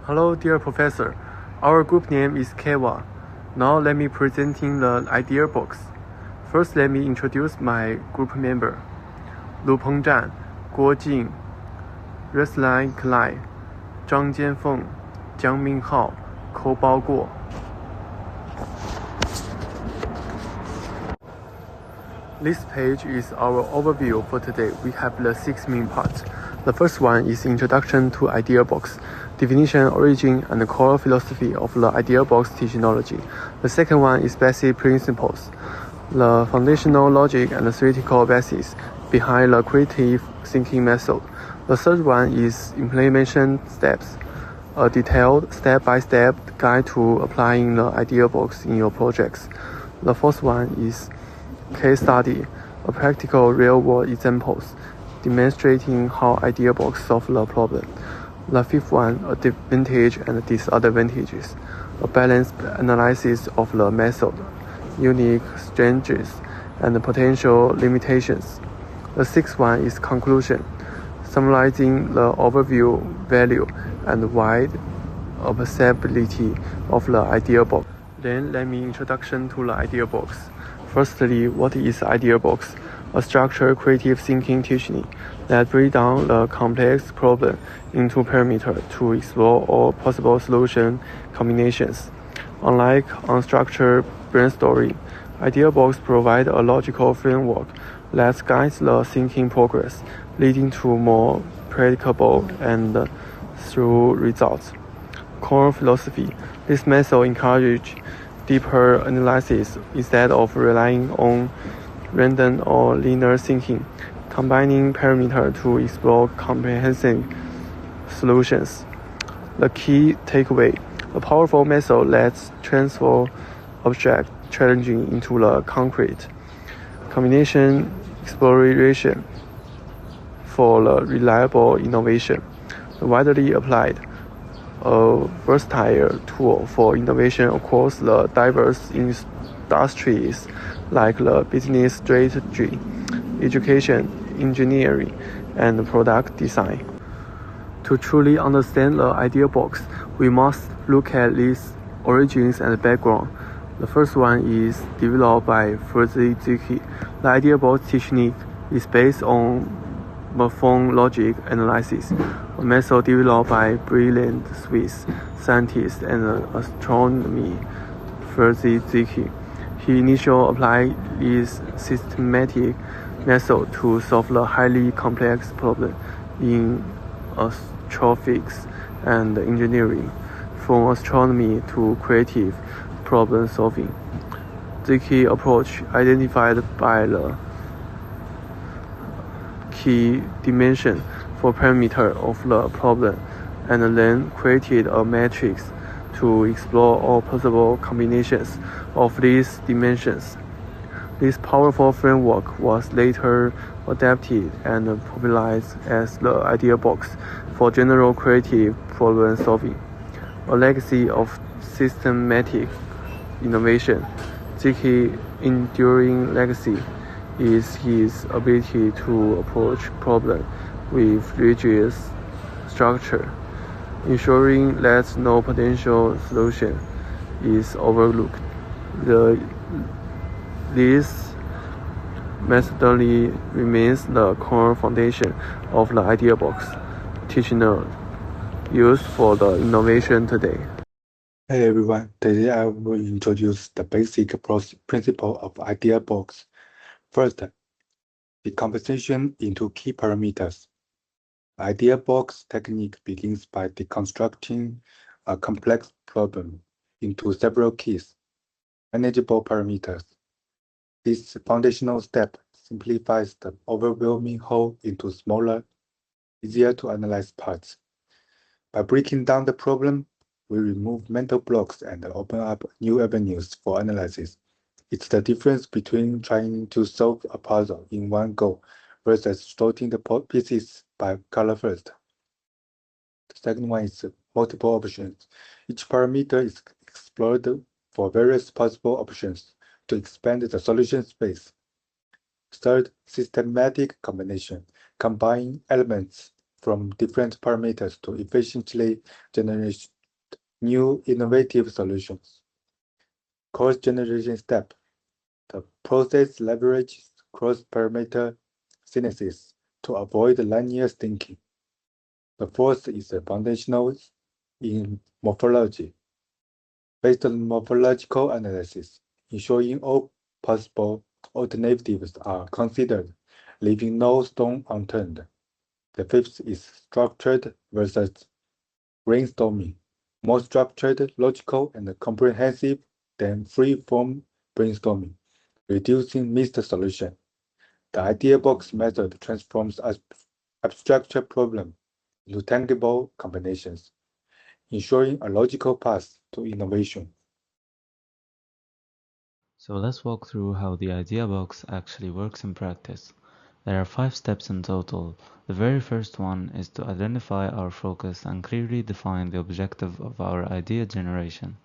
Hello, dear professor. Our group name is Kewa. Now let me presenting the idea box. First, let me introduce my group member. 卢鹏战、郭靖、Ruslan Klai、张坚凤、江明浩、寇包过。This page is our overview for today. We have the 6 main parts. The first one is Introduction to Idea Box, definition, origin, and core philosophy of the Idea Box technology. The second one is basic principles, the foundational logic and theoretical basis behind the creative thinking method. The third one is implementation steps, a detailed step-by-step guide to applying the Idea Box in your projects. The fourth one is case study, a practical real-world examples demonstrating how Idea Box solve the problem. The fifth one, advantage and disadvantages, a balanced analysis of the method, unique strengths, and potential limitations. The sixth one is conclusion, summarizing the overview, value, and wide applicability of the Idea Box. Then let me introduction to the Idea Box. Firstly, what is Idea Box? A structured creative thinking technique that breaks down the complex problem into parameters to explore all possible solution combinations. Unlike unstructured brainstorming, Idea Box provides a logical framework that guides the thinking progress, leading to more predictable and through results. Core philosophy. This method encourages deeper analysis instead of relying on random or linear thinking, combining parameters to explore comprehensive solutions. The key takeaway: a powerful method lets transfer abstract challenging into the concrete. Combination exploration for the reliable innovation. Widely applied, a versatile tool for innovation across the diverse industries like the business strategy, education, engineering, and product design. To truly understand the Idea Box, we must look at its origins and background. The first one is developed by Fuzzy Ziki. The Idea Box technique is based on morpheme logic analysis, a method developed by brilliant Swiss scientist and astronomer Fuzzy Ziki. He initially applied this systematic method to solve the highly complex problem in astrophysics and engineering, from astronomy to creative problem solving. Ziki approach identified by the key dimension for parameter of the problem and then created a matrix to explore all possible combinations of these dimensions. This powerful framework was later adapted and popularized as the Idea Box for general creative problem solving. A legacy of systematic innovation. Ziki's enduring legacy is his ability to approach problems with rigorous structure, ensuring that no potential solution is overlooked. This methodology remains the core foundation of the Idea Box technology used for the innovation today. Hey everyone, today I will introduce the basic principle of Idea Box. First, decomposition into key parameters. Idea Box technique begins by deconstructing a complex problem into several keys, manageable parameters. This foundational step simplifies the overwhelming whole into smaller, easier to analyze parts. By breaking down the problem, we remove mental blocks and open up new avenues for analysis. It's the difference between trying to solve a puzzle in one go versus sorting the pieces by color first. The second one is multiple options. Each parameter is explored for various possible options to expand the solution space. Third, systematic combination. Combine elements from different parameters to efficiently generate new innovative solutions. Course generation step. The process leverages cross-parameter synthesis to avoid linear thinking. The fourth is foundational in morphology. Based on morphological analysis, ensuring all possible alternatives are considered, leaving no stone unturned. The fifth is structured versus brainstorming, more structured, logical, and comprehensive than free-form brainstorming, reducing missed solution. The idea box method transforms abstract problem into tangible combinations, ensuring a logical path to innovation. So let's walk through how the idea box actually works in practice. There are 5 steps in total. The very first one is to identify our focus and clearly define the objective of our idea generation.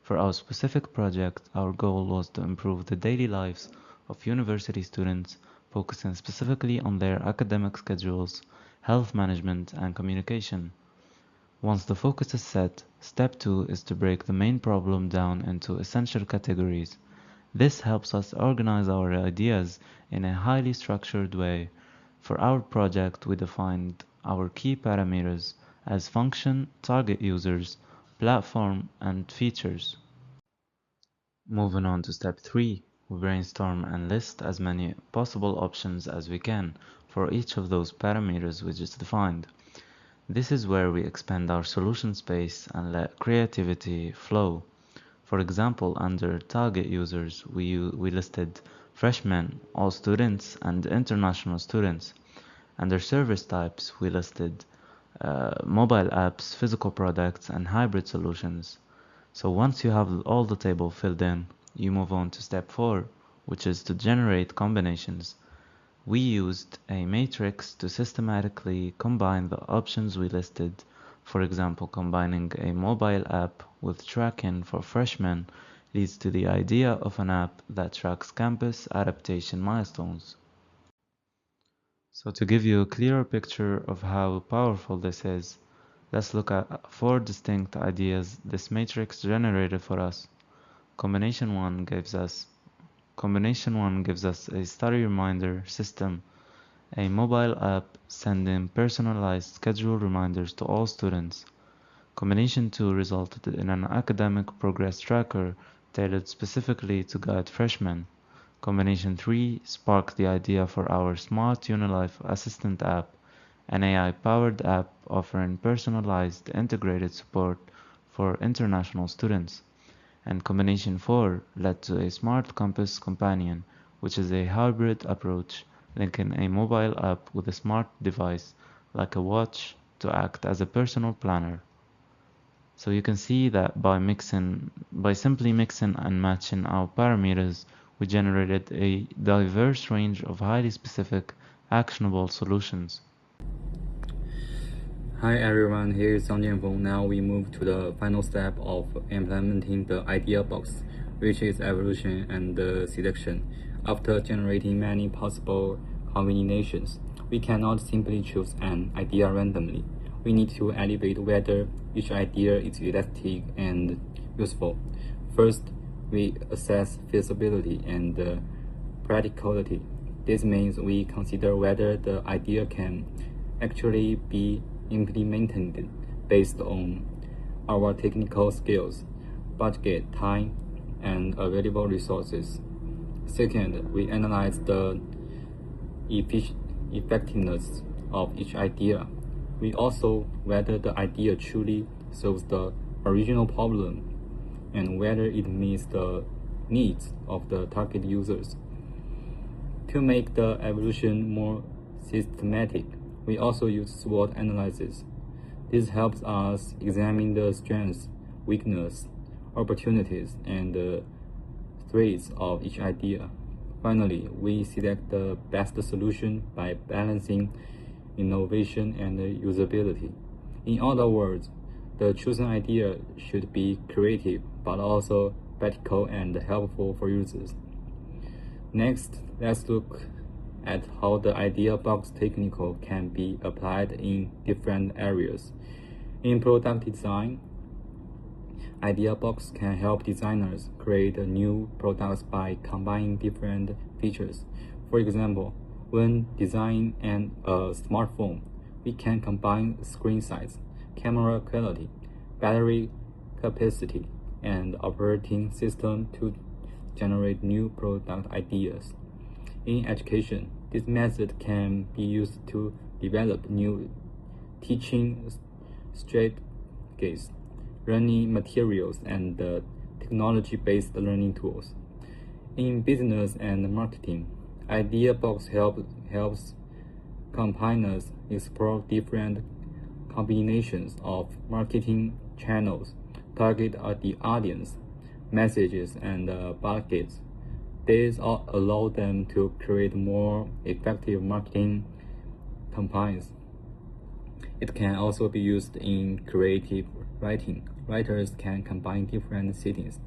For our specific project, our goal was to improve the daily lives of university students, focusing specifically on their academic schedules, health management, and communication. Once the focus is set, step 2 is to break the main problem down into essential categories. This helps us organize our ideas in a highly structured way. For our project, we defined our key parameters as function, target users, platform, and features. Moving on to step 3, we brainstorm and list as many possible options as we can for each of those parameters we just defined. This is where we expand our solution space and let creativity flow. For example, under target users, we listed freshmen, all students, and international students. Under service types, we listed mobile apps, physical products, and hybrid solutions. So once you have all the table filled in, you move on to step 4, which is to generate combinations. We used a matrix to systematically combine the options we listed. For example, combining a mobile app with tracking for freshmen leads to the idea of an app that tracks campus adaptation milestones. So to give you a clearer picture of how powerful this is, let's look at 4 distinct ideas this matrix generated for us. Combination 1 gives us a study reminder system, a mobile app sending personalized schedule reminders to all students. Combination 2 resulted in an academic progress tracker tailored specifically to guide freshmen. Combination 3 sparked the idea for our Smart Unilife Assistant app, an AI-powered app offering personalized integrated support for international students. And Combination 4 led to a Smart Compass Companion, which is a hybrid approach linking a mobile app with a smart device like a watch to act as a personal planner. So you can see that by simply mixing and matching our parameters, we generated a diverse range of highly specific, actionable solutions. Hi everyone, here is Zhang Jianfeng. Now we move to the final step of implementing the idea box, which is evaluation and selection. After generating many possible combinations, we cannot simply choose an idea randomly. We need to evaluate whether each idea is realistic and useful. First, we assess feasibility and practicality. This means we consider whether the idea can actually be implemented based on our technical skills, budget, time, and available resources. Second, we analyze the effectiveness of each idea. We also whether the idea truly solves the original problem and whether it meets the needs of the target users. To make the evaluation more systematic, we also use SWOT analysis. This helps us examine the strengths, weaknesses, opportunities, and threats of each idea. Finally, we select the best solution by balancing innovation and usability. In other words, the chosen idea should be creative but also practical and helpful for users. Next, let's look at how the idea box technical can be applied in different areas. In product design, idea box can help designers create new products by combining different features. For example, when designing a smartphone, we can combine screen size, camera quality, battery capacity, and operating system to generate new product ideas. In education, this method can be used to develop new teaching strategies, learning materials, and technology-based learning tools. In business and marketing, Idea Box helps campaigners explore different combinations of marketing channels, target the audience, messages, and budgets. These allow them to create more effective marketing campaigns. It can also be used in creative writing. Writers can combine different settings,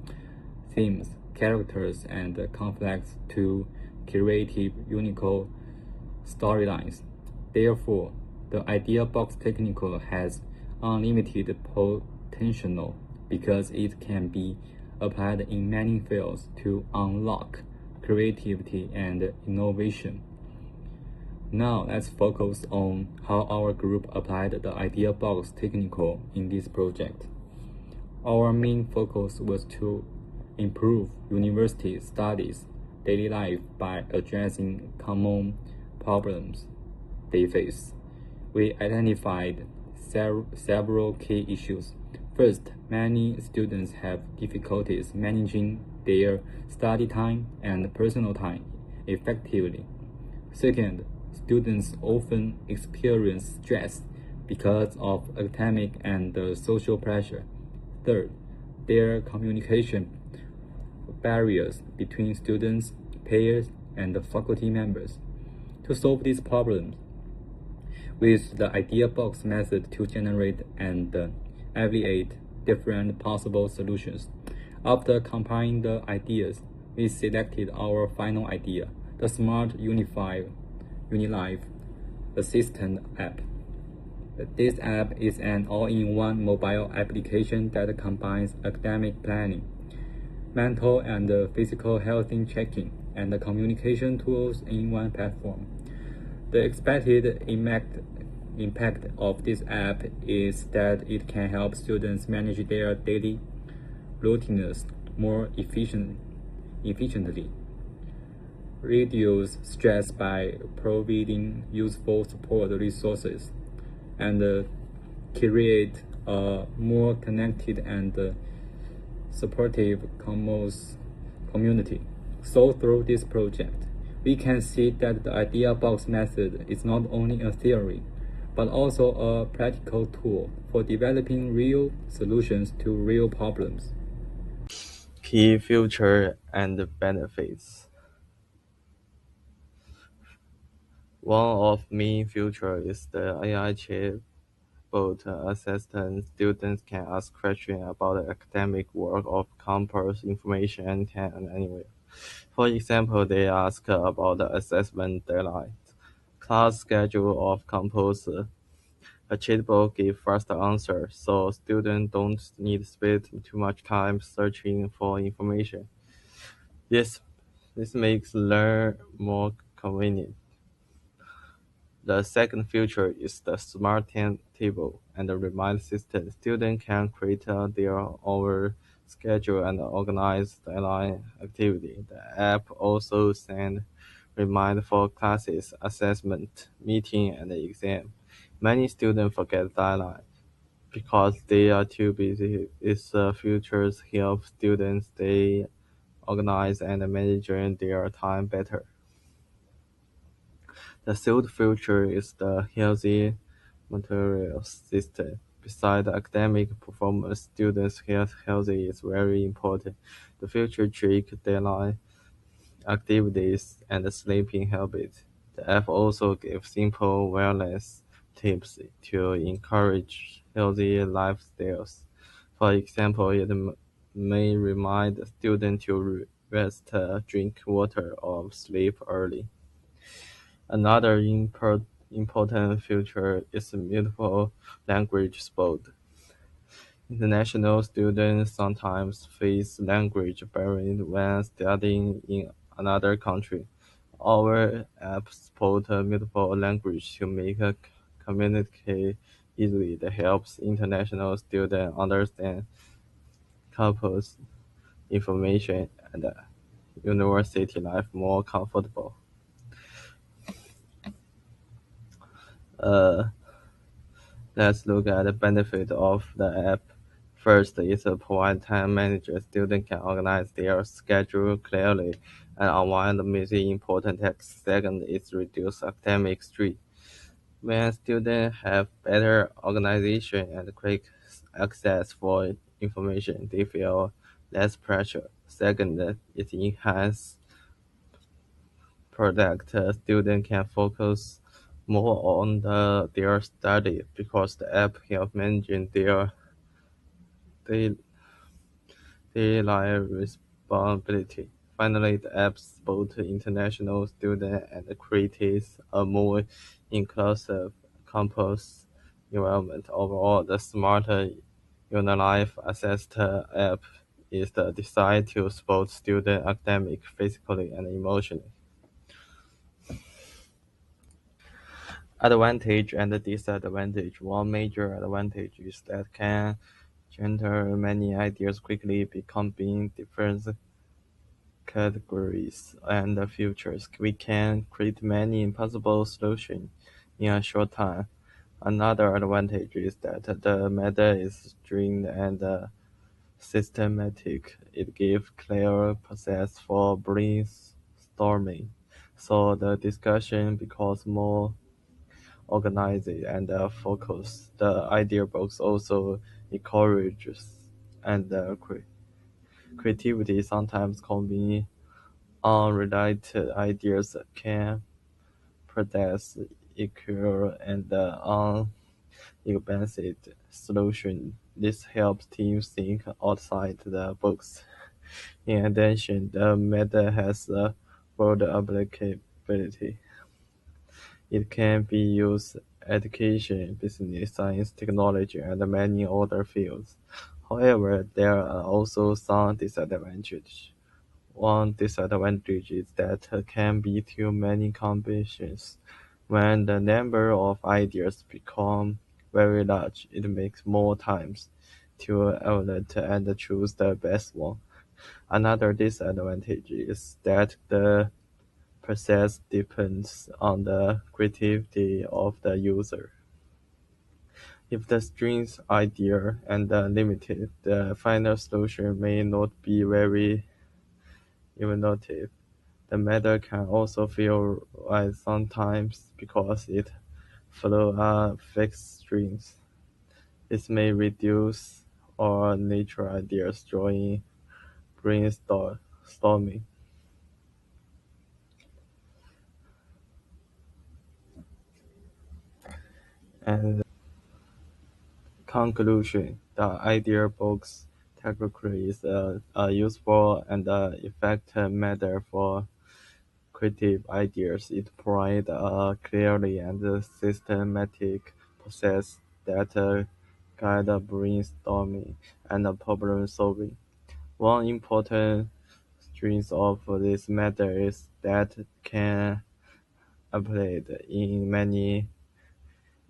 themes, characters, and conflicts to create unique storylines. Therefore, the idea box technical has unlimited potential because it can be applied in many fields to unlock creativity and innovation. Now let's focus on how our group applied the idea box technical in this project. Our main focus was to improve university studies daily life by addressing common problems they face. We identified several key issues. First, many students have difficulties managing their study time and personal time effectively. Second, students often experience stress because of academic and social pressure. Third, their communication barriers between students, peers, and faculty members. To solve these problems, we use the idea box method to generate and evaluate different possible solutions. After compiling the ideas, we selected our final idea, the Smart Unilife Assistant app. This app is an all-in-one mobile application that combines academic planning, mental and physical health checking, and communication tools in one platform. The expected impact of this app is that it can help students manage their daily routines more efficiently, reduce stress by providing useful support resources, and create a more connected and supportive community. So through this project, we can see that the idea box method is not only a theory, but also a practical tool for developing real solutions to real problems. Key feature and benefits. One of main feature is the AI chatbot assistant. Students can ask questions about the academic work or campus information anytime and anywhere. For example, they ask about the assessment deadlines, class schedule of campus. A chatbot gives fast answers, so students don't need to spend too much time searching for information. This makes learn more convenient. The second feature is the smart timetable and the reminder system. Students can create their own schedule and organize deadline activity. The app also sends reminders for classes, assessment, meeting, and exam. Many students forget deadline because they are too busy. Its features help students stay organized and manage their time better. The third feature is the healthy materials system. Besides academic performance, students' healthy is very important. The future track daily activities and sleeping habits. The app also gives simple wellness tips to encourage healthy lifestyles. For example, it may remind students to rest, drink water, or sleep early. Another important feature is multiple language support. International students sometimes face language barriers when studying in another country. Our app supports multiple languages to make communicate easily. That helps international students understand campus information and university life more comfortable. Uh, Let's look at the benefit of the app. First, it provides time managers. Students can organize their schedule clearly and avoid missing important tasks. Second, it reduces academic stress. When students have better organization and quick access for information, they feel less pressure. Second, it enhances product. Students can focus more on their study because the app helps managing their daily responsibility. Finally, the app supports international students and creates a more inclusive campus environment. Overall, the smarter UniLife Assist app is designed to support students academic, physically, and emotionally. Advantage and disadvantage. One major advantage is that can generate many ideas quickly, becoming different categories and features. We can create many possible solutions in a short time. Another advantage is that the method is streamed and systematic. It gives clear process for brainstorming, so the discussion becomes more organized and focused. The idea box also encourages and creativity. Sometimes combine unrelated ideas can produce equal and unexpected solution. This helps teams think outside the box. In addition, the method has a broad applicability. It can be used in education, business, science, technology, and many other fields. However, there are also some disadvantages. One disadvantage is that there can be too many combinations. When the number of ideas become very large, it makes more times to evaluate and choose the best one. Another disadvantage is that the process depends on the creativity of the user. If the string's idea and limited, the final solution may not be very innovative. The method can also feel right sometimes because it follows a fixed strings. This may reduce or nature ideas during brainstorming. And conclusion, the idea box technically is a useful and effective method for creative ideas. It provides a clearly and systematic process that guide brainstorming and problem solving. One important strength of this method is that it can applied in many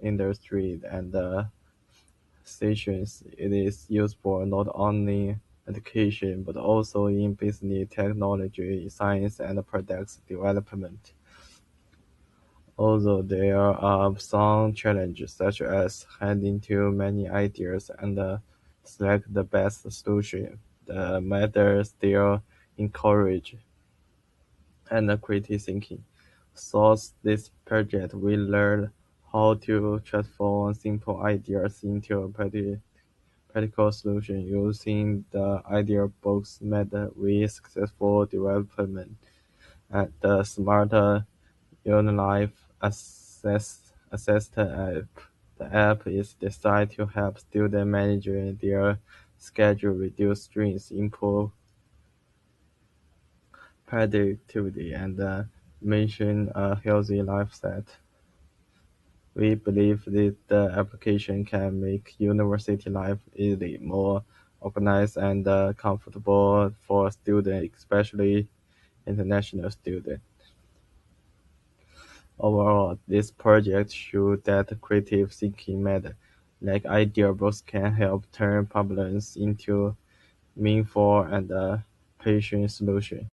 industries and situations. It is useful not only in education but also in business, technology, science, and product development. Although there are some challenges such as handling too many ideas and select the best solution, the method still encourage and critical thinking. Through this project, we learned how to transform simple ideas into practical solutions. Using the idea box method, we successful development and the smarter Life Assistant app. The app is designed to help students manage their schedule, reduce stress, improve productivity, and maintain a healthy lifestyle. We believe that the application can make university life easy, more organized, and comfortable for students, especially international students. Overall, this project shows that creative thinking method, like idea books, can help turn problems into meaningful and patient solutions.